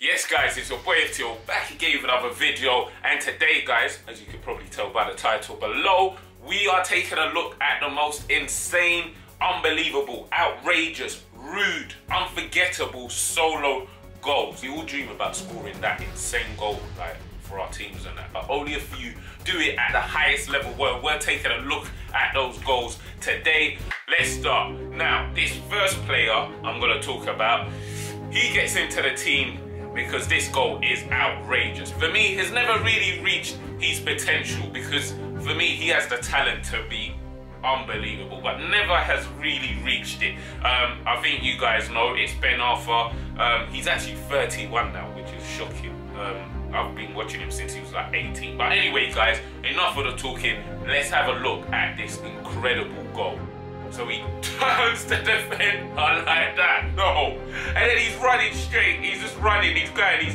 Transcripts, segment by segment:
Yes guys, it's your boy Till back again with another video, and today guys, as you can probably tell by the title below, we are taking a look at the most insane, unbelievable, outrageous, rude, unforgettable solo goals. We all dream about scoring that insane goal like for our teams and that, but only a few do it at the highest level. Well, we're taking a look at those goals today. Let's start. Now, this first player I'm going to talk about, he gets into the team because this goal is outrageous. For me, he's never really reached his potential because for me, he has the talent to be unbelievable, but never has really reached it. I think you guys know it's Ben Arfa. He's actually 31 now, which is shocking. I've been watching him since he was like 18. But anyway, guys, enough of the talking. Let's have a look at this incredible goal. So he turns the defender like that, no. And then he's running straight, he's just running, he's going,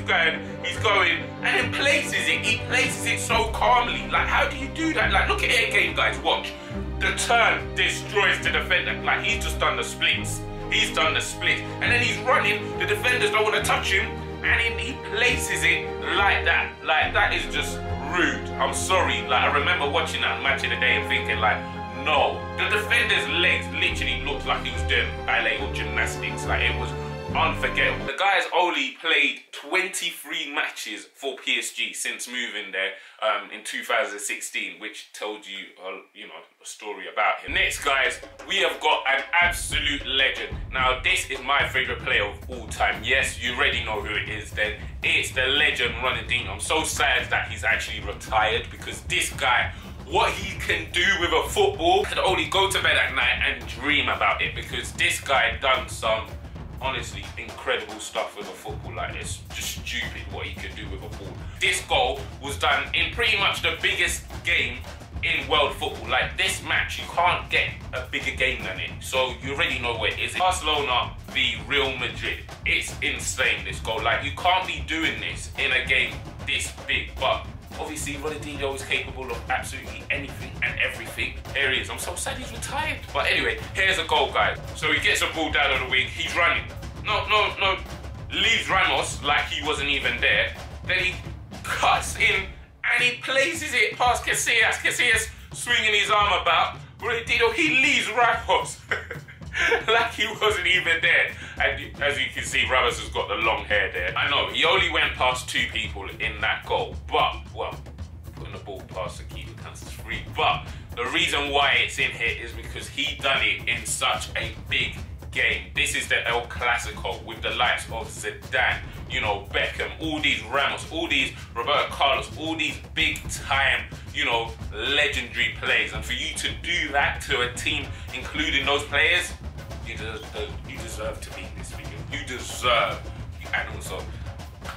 and then places it. He places it so calmly. Like, how do you do that? Like, look at it again, guys, watch. The turn destroys the defender. Like, he's just done the splits. He's done the splits. And then he's running, the defenders don't want to touch him, and then he places it like that. Like, that is just rude. I'm sorry. Like, I remember watching that match of the day and thinking, like, no, the defender's legs literally looked like he was doing ballet or gymnastics. Like, it was unforgettable. The guy's only played 23 matches for PSG since moving there in 2016, which told you, a story about him. Next, guys, we have got an absolute legend. Now, this is my favorite player of all time. Yes, you already know who it is then. It's the legend Ronaldinho. I'm so sad that he's actually retired because this guy, what he can do with a football, I could only go to bed at night and dream about it because this guy done some honestly incredible stuff with a football. Like, it's just stupid what he can do with a ball. This goal was done in pretty much the biggest game in world football. Like, this match, you can't get a bigger game than it. So you already know what it is. Barcelona v Real Madrid. It's insane, this goal. Like, you can't be doing this in a game this big, but obviously, Ronaldinho is capable of absolutely anything and everything. Here he is. I'm so sad he's retired. But anyway, here's a goal, guys. So he gets a ball down on the wing. He's running. No. Leaves Ramos like he wasn't even there. Then he cuts in and he places it past Casillas. Casillas swinging his arm about. Ronaldinho, he leaves Ramos like he wasn't even there. And as you can see, Ramos has got the long hair there. I know, he only went past two people in that goal, but, well, putting the ball past the keeper counts as free. But the reason why it's in here is because he done it in such a big game. This is the El Clasico with the likes of Zidane, Beckham, all these Ramos, all these Roberto Carlos, all these big time, legendary players. And for you to do that to a team, including those players, you deserve to be in this video. You deserve. And also,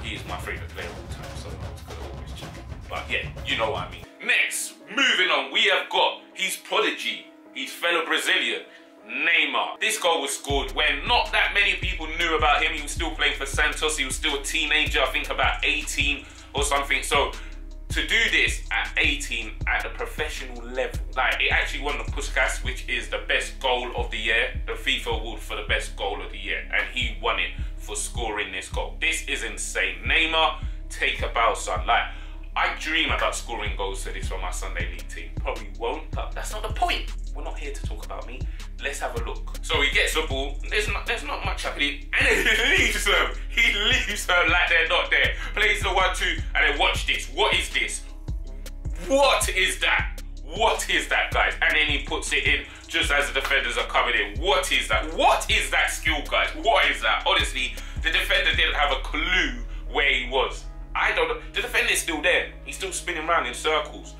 he is my favourite player of all time, so I was gonna always check it. But yeah, you know what I mean. Next, moving on, we have got his prodigy, his fellow Brazilian, Neymar. This goal was scored when not that many people knew about him. He was still playing for Santos. He was still a teenager, I think about 18 or something. So to do this at 18 at a professional level, like, it actually won the Puskás, which is the best goal of the year, the FIFA award for the best goal of the year, and he won it for scoring this goal. This is insane. Neymar, take a bow, son. Like, I dream about scoring goals to this for my Sunday League team. Probably won't, but that's not the point. We're not here to talk about me. Let's have a look. So he gets the ball. There's not much happening, and then he leaves them. He leaves them like they're not there. Plays the 1-2, and then watch this. What is this? What is that? What is that, guys? And then he puts it in just as the defenders are coming in. What is that? What is that skill, guys? What is that? Honestly, the defender didn't have a clue where he was. I don't know. The defender's still there. He's still spinning around in circles.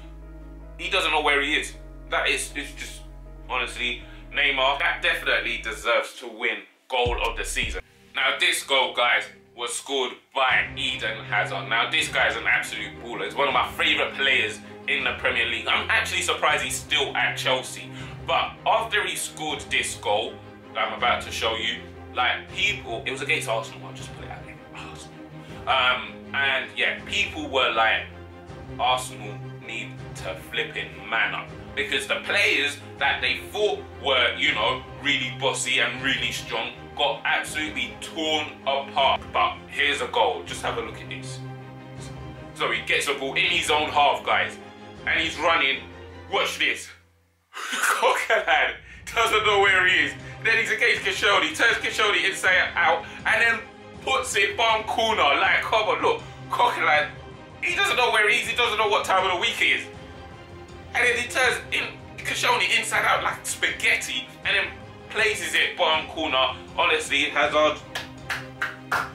He doesn't know where he is. It's just, honestly, Neymar, that definitely deserves to win goal of the season. Now, this goal, guys, was scored by Eden Hazard. Now, this guy's an absolute baller. He's one of my favourite players in the Premier League. I'm actually surprised he's still at Chelsea. But after he scored this goal that I'm about to show you, like, people, it was against Arsenal, I'll just put it out there, Arsenal. And yeah, people were like, Arsenal need to flipping man up. Because the players that they thought were, really bossy and really strong got absolutely torn apart. But here's a goal. Just have a look at this. So he gets the ball in his own half, guys, and he's running. Watch this. Coquelin doesn't know where he is. Then he's against Koscielny, turns Koscielny inside out, and then puts it bottom corner. Like, come on, look, Coquelin, he doesn't know where he is. He doesn't know what time of the week it is. And then he turns Koscielny inside out like spaghetti, and then places it bottom corner. Honestly, Hazard.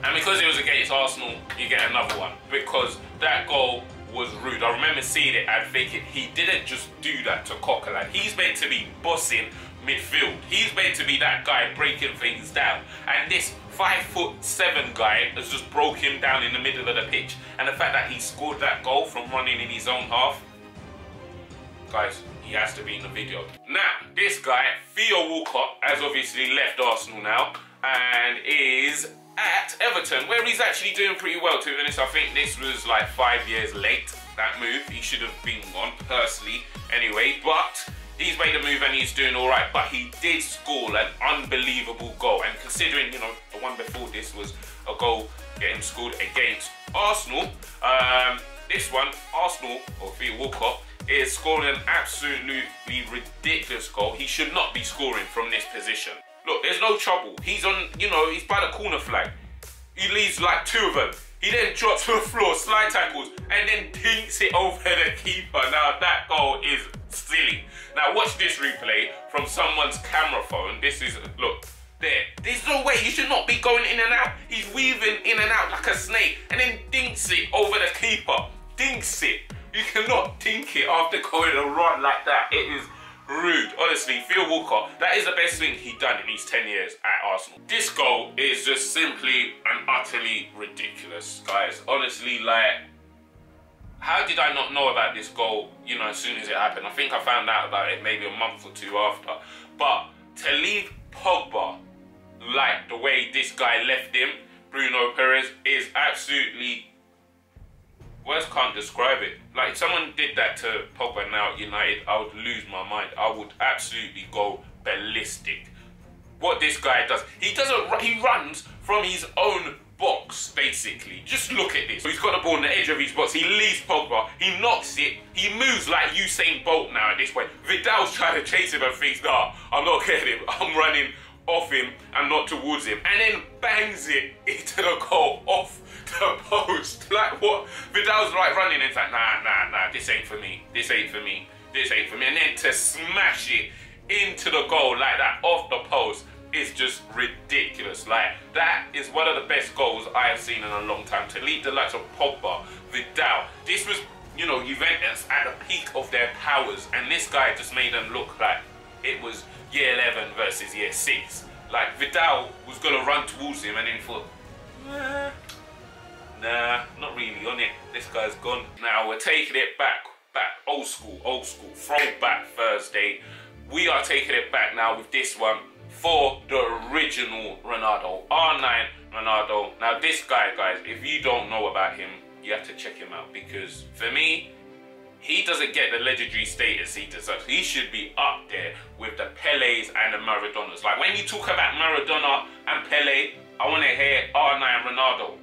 And because it was against Arsenal, you get another one. Because that goal was rude. I remember seeing it and thinking, he didn't just do that to Coquelin. He's meant to be bossing midfield. He's meant to be that guy breaking things down. And this 5'7" guy has just broke him down in the middle of the pitch. And the fact that he scored that goal from running in his own half, guys, he has to be in the video. Now, this guy, Theo Walcott, has obviously left Arsenal now and is at Everton, where he's actually doing pretty well, to be honest. I think this was like 5 years late, that move. He should have been gone, personally, anyway. But he's made a move and he's doing all right. But he did score an unbelievable goal. And considering, you know, the one before this was a goal getting scored against Arsenal, this one, Arsenal, or Theo Walcott, is scoring an absolutely ridiculous goal. He should not be scoring from this position. Look, there's no trouble. He's on, you know, he's by the corner flag. He leaves like 2 of them. He then drops to the floor, slide tackles, and then dinks it over the keeper. Now, that goal is silly. Now, watch this replay from someone's camera phone. This is, look, there. There's no way. You should not be going in and out. He's weaving in and out like a snake, and then dinks it over the keeper. Dinks it. You cannot dink it after going a run like that. It is rude. Honestly, Theo Walcott, that is the best thing he's done in his 10 years at Arsenal. This goal is just simply and utterly ridiculous, guys. Honestly, like, how did I not know about this goal, you know, as soon as it happened? I think I found out about it maybe a month or 2 after. But to leave Pogba like the way this guy left him, Bruno Perez, is absolutely... words can't describe it. Like, if someone did that to Pogba now at United, I would lose my mind. I would absolutely go ballistic. What this guy does, he runs from his own box, basically. Just look at this. He's got the ball on the edge of his box. He leaves Pogba. He knocks it. He moves like Usain Bolt now at this point. Vidal's trying to chase him and thinks, nah, I'm not getting him. I'm running off him and not towards him. And then bangs it into the goal off the post. Like, what? Vidal's like running and it's like, nah, this ain't for me. This ain't for me. This ain't for me. And then to smash it into the goal like that off the post is just ridiculous. Like, that is one of the best goals I have seen in a long time. To lead the likes of Pogba, Vidal. This was, you know, Juventus at the peak of their powers, and this guy just made them look like it was year 11 versus year 6. Like, Vidal was gonna run towards him and then thought, nah, not really on it. This guy's gone. Now we're taking it back, old school, throwback Thursday. We are taking it back now with this one for the original Ronaldo, R9 Ronaldo. Now this guy, guys, if you don't know about him, you have to check him out, because for me, he doesn't get the legendary status he deserves. He should be up there with the Pelés and the Maradonas. Like, when you talk about Maradona and Pelé, I want to hear R9 Ronaldo.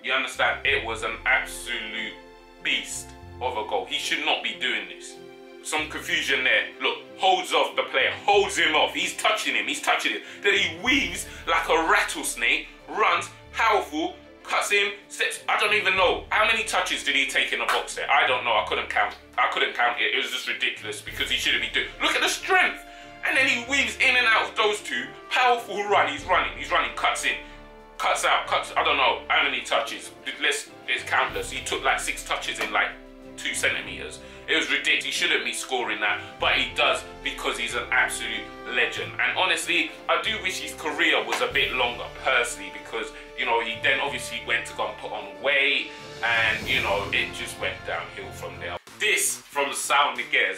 You understand? It was an absolute beast of a goal. He should not be doing this. Some confusion there. Look, holds off the player, holds him off. He's touching him. Then he weaves like a rattlesnake, runs, powerful, cuts him, steps. I don't even know. How many touches did he take in the box there? I don't know. I couldn't count. It. It was just ridiculous because he shouldn't be doing. Look at the strength. And then he weaves in and out of those two. Powerful run. He's running, cuts in, cuts out, I don't know how many touches. It's countless. He took like 6 touches in like 2 centimeters. It was ridiculous. He shouldn't be scoring that, but he does because he's an absolute legend. And honestly, I do wish his career was a bit longer, personally, because, you know, he then obviously went to go and put on weight, and, you know, it just went downhill from there. This, from São Miguel,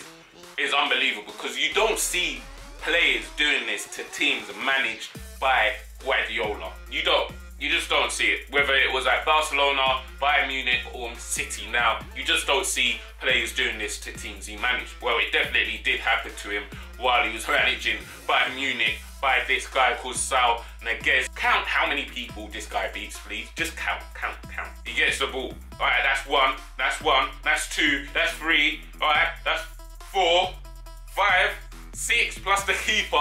is unbelievable, because you don't see players doing this to teams managed by Guardiola. You don't. You just don't see it. Whether it was at Barcelona, Bayern Munich, or City now, you just don't see players doing this to teams he managed. Well, it definitely did happen to him while he was managing Bayern Munich by this guy called Saul Niguez. Count how many people this guy beats, please. Just count. He gets the ball. All right, that's one, that's two, that's three, all right, that's 4, 5, 6, plus the keeper.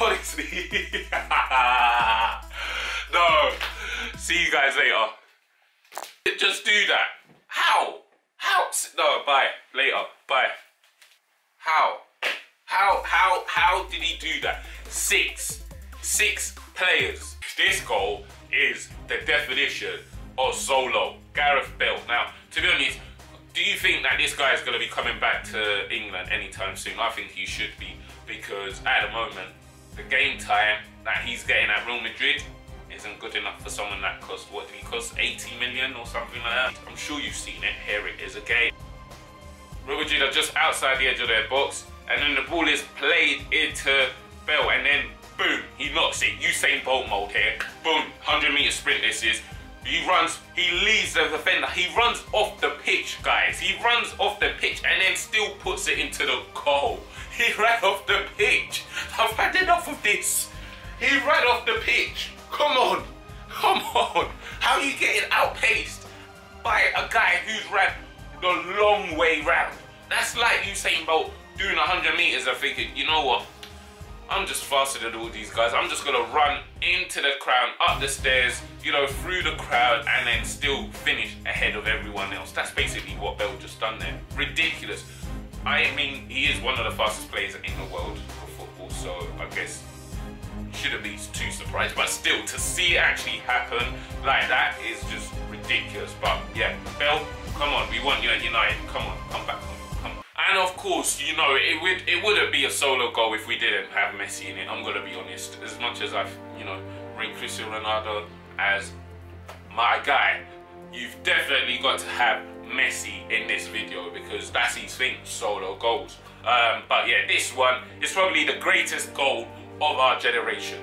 Honestly, no. See you guys later. Just do that. How? No, bye. Later. Bye. How did he do that? Six players. This goal is the definition of solo. Gareth Bale. Now, to be honest, do you think that this guy is going to be coming back to England anytime soon? I think he should be, because at the moment, the game time that he's getting at Real Madrid isn't good enough for someone that cost, what did he cost, 80 million or something like that? I'm sure you've seen it. Here it is again. Real Madrid are just outside the edge of their box, and then the ball is played into Bale, and then boom, he knocks it. Usain Bolt mode here. Boom, 100-meter sprint this is. He runs, he leaves the defender. He runs off the pitch, guys. He runs off the pitch and then still puts it into the goal. He ran off the pitch. I've had enough of this. He ran off the pitch. Come on. How are you getting outpaced by a guy who's ran the long way round? That's like Usain Bolt doing 100 meters and thinking, you know what? I'm just faster than all these guys. I'm just gonna run into the crowd, up the stairs, you know, through the crowd, and then still finish ahead of everyone else. That's basically what Bale just done there. Ridiculous. I mean, he is one of the fastest players in the world for football, so I guess shouldn't be too surprised. But still, to see it actually happen like that is just ridiculous. But yeah, Bale, come on, we want you at United. Come on, come back. And of course, you know, it wouldn't be a solo goal if we didn't have Messi in it. I'm gonna be honest. As much as I've, you know, ranked Cristiano Ronaldo as my guy, you've definitely got to have Messi in this video, because that's his thing, solo goals. But yeah, this one is probably the greatest goal of our generation.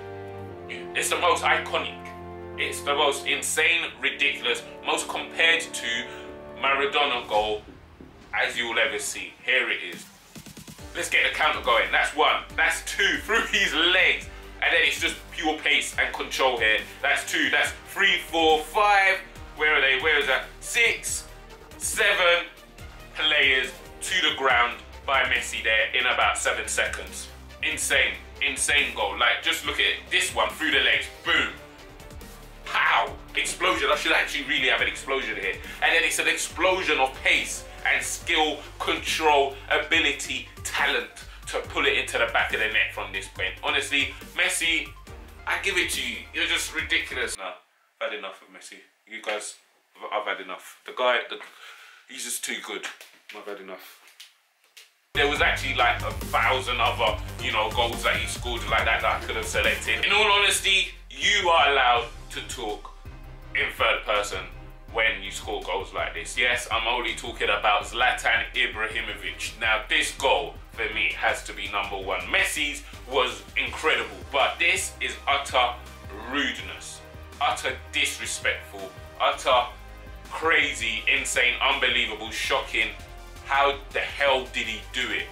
It's the most iconic. It's the most insane, ridiculous, most compared to Maradona goal as you'll ever see. Here it is. Let's get the counter going. That's one. That's two. Through his legs. And then it's just pure pace and control here. That's two. That's 3, 4, 5. Where are they? Where is that? 6, 7 players to the ground by Messi there in about 7 seconds. Insane. Insane goal. Like, just look at it. This one through the legs. Boom. Pow. Explosion. I should actually really have an explosion here. And then it's an explosion of pace and skill, control, ability, talent to pull it into the back of the net from this point. Honestly, Messi, I give it to you. You're just ridiculous. Nah, I've had enough of Messi. You guys, I've had enough. The guy, he's just too good. I've had enough. There was actually like 1,000 other, you know, goals that he scored like that I could have selected. In all honesty, you are allowed to talk in third person when you score goals like this. Yes, I'm only talking about Zlatan Ibrahimovic. Now, this goal, for me, has to be #1. Messi's was incredible, but this is utter rudeness, utter disrespectful, utter crazy, insane, unbelievable, shocking. How the hell did he do it?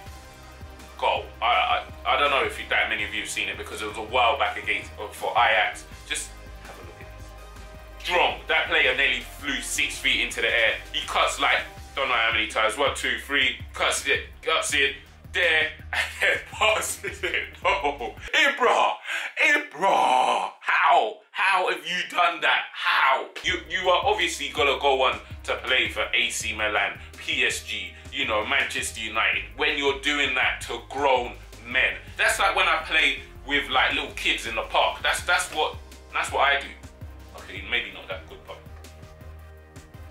Goal. I don't know if that many of you have seen it, because it was a while back against for Ajax. Just have a look at this. Strong. That player nearly flew 6 feet into the air. He cuts like, don't know how many times, 1, 2, 3, cuts it, there, and then passes it. No. Ibra! How have you done that? How? You are obviously gonna go on to play for AC Milan, PSG, you know, Manchester United. When you're doing that to grown men. That's like when I play with like little kids in the park. That's what I do. Okay, maybe not that good, but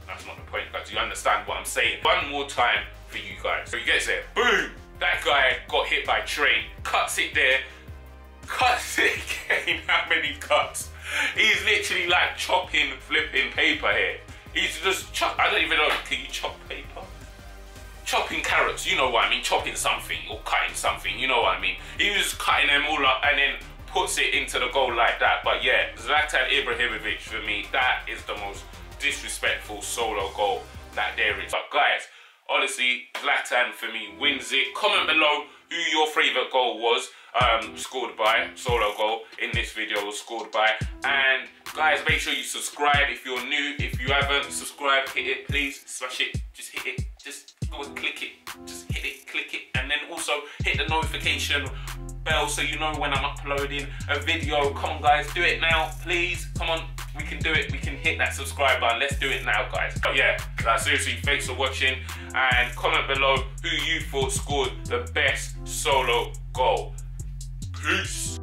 that's not the point, guys. You understand what I'm saying? One more time for you guys. So he gets there, boom! That guy got hit by a train, cuts it there, cuts it again. How many cuts? He's literally like chopping, flipping paper here. He's just I don't even know, can you chop paper? Chopping carrots, you know what I mean? Chopping something or cutting something, you know what I mean? He was cutting them all up and then puts it into the goal like that. But yeah, Zlatan Ibrahimovic for me, that is the most disrespectful solo goal that there is. But guys, honestly, Zlatan for me wins it. Comment below who your favourite goal was scored by, solo goal in this video was scored by. And guys, make sure you subscribe if you're new. If you haven't subscribed, hit it, please, smash it, just hit it, just go and click it, just hit it, click it, and then also hit the notification bell so you know when I'm uploading a video. Come on guys, do it now, please, come on, we can do it, we can hit that subscribe button, let's do it now guys. But yeah, seriously, thanks for watching, and comment below who you thought scored the best solo goal. Peace.